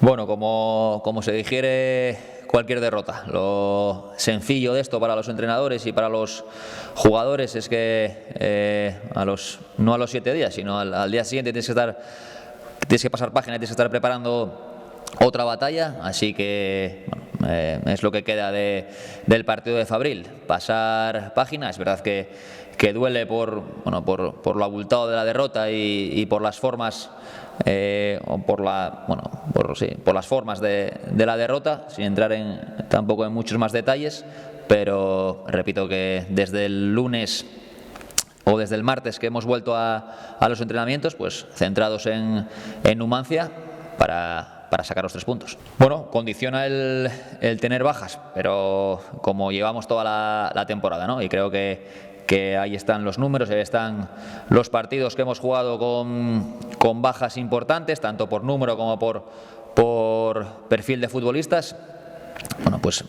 Bueno, como se digiere cualquier derrota, lo sencillo de esto para los entrenadores y para los jugadores es que no a los 7 días, sino al día siguiente tienes que pasar página, tienes que estar preparando otra batalla, así que bueno, es lo que queda del partido de Fabril, pasar página. Es verdad que duele por lo abultado de la derrota y por las formas por las formas de la derrota, sin entrar tampoco en muchos más detalles, pero repito que desde el lunes o desde el martes que hemos vuelto a los entrenamientos, pues centrados en Numancia para sacar los 3 puntos. Bueno, condiciona el tener bajas, pero como llevamos toda la temporada, ¿no? Y creo que ahí están los números, ahí están los partidos que hemos jugado con bajas importantes, tanto por número como por perfil de futbolistas. Bueno, pues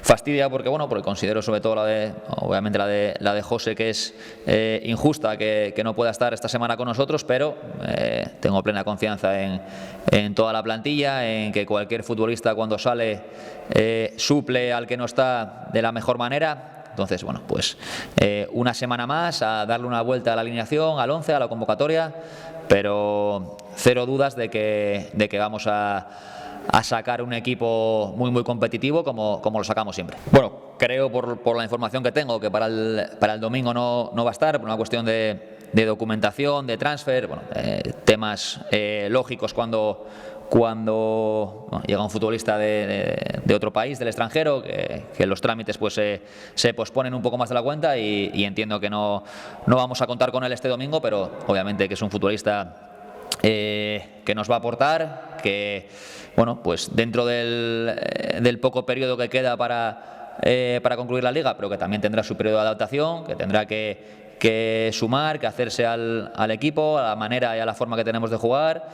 fastidia porque considero sobre todo obviamente la de José, que es injusta que no pueda estar esta semana con nosotros, pero tengo plena confianza en toda la plantilla, en que cualquier futbolista cuando sale suple al que no está de la mejor manera. Entonces, bueno, pues una semana más a darle una vuelta a la alineación, al 11, a la convocatoria, pero cero dudas de que vamos a sacar un equipo muy muy competitivo como lo sacamos siempre. Bueno, creo por la información que tengo que para el domingo no va a estar, por una cuestión de documentación, de transfer, temas lógicos cuando llega un futbolista de otro país, del extranjero, que los trámites pues se posponen un poco más de la cuenta y entiendo que no vamos a contar con él este domingo, pero obviamente que es un futbolista que nos va a aportar, que pues dentro del poco periodo que queda para concluir la liga, pero que también tendrá su periodo de adaptación, que tendrá que sumar, que hacerse al equipo, a la manera y a la forma que tenemos de jugar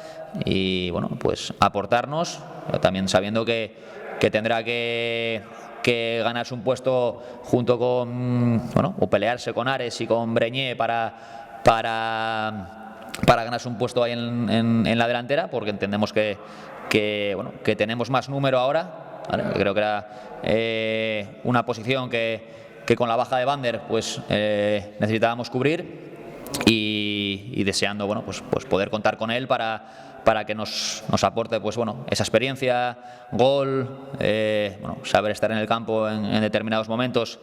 y pues aportarnos, pero también sabiendo que tendrá que ganarse un puesto junto con o pelearse con Ares y con Breñé para ganarse un puesto ahí en la delantera, porque entendemos que tenemos más número ahora, ¿vale? Creo que era una posición que con la baja de Bander pues necesitábamos cubrir y deseando pues poder contar con él para que nos aporte esa experiencia, gol, saber estar en el campo en determinados momentos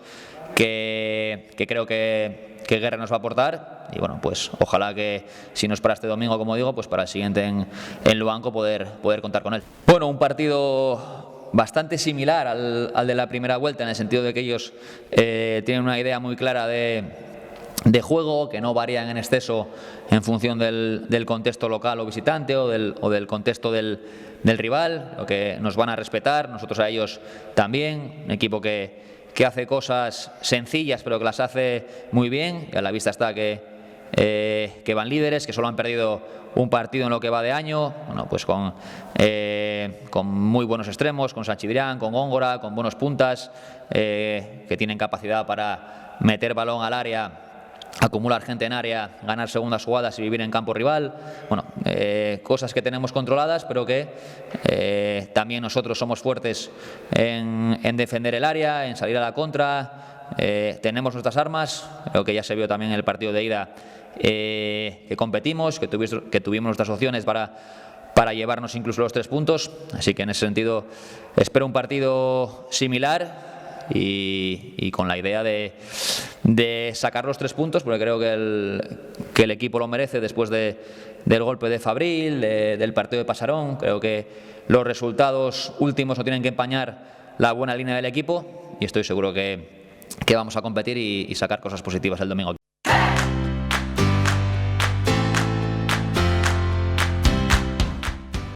que creo que Guerra nos va a aportar y pues ojalá que si no es para este domingo, como digo, pues para el siguiente en Luanco poder contar con él. Un partido bastante similar al de la primera vuelta, en el sentido de que ellos tienen una idea muy clara de juego, que no varían en exceso en función del contexto local o visitante o del contexto del rival, lo que nos van a respetar, nosotros a ellos también, un equipo que hace cosas sencillas pero que las hace muy bien, y a la vista está que van líderes, que solo han perdido un partido en lo que va de año, pues con muy buenos extremos, con Sanchidrián, con Góngora, con buenos puntas, que tienen capacidad para meter balón al área, acumular gente en área, ganar segundas jugadas y vivir en campo rival. Cosas que tenemos controladas, pero que también nosotros somos fuertes en defender el área, en salir a la contra. Tenemos nuestras armas, creo que ya se vio también en el partido de ida que competimos, que tuvimos nuestras opciones para llevarnos incluso los 3 puntos, así que en ese sentido espero un partido similar y con la idea de sacar los 3 puntos, porque creo que el equipo lo merece después del golpe de Fabril, del partido de Pasarón. Creo que los resultados últimos no tienen que empañar la buena línea del equipo y estoy seguro que vamos a competir y sacar cosas positivas el domingo.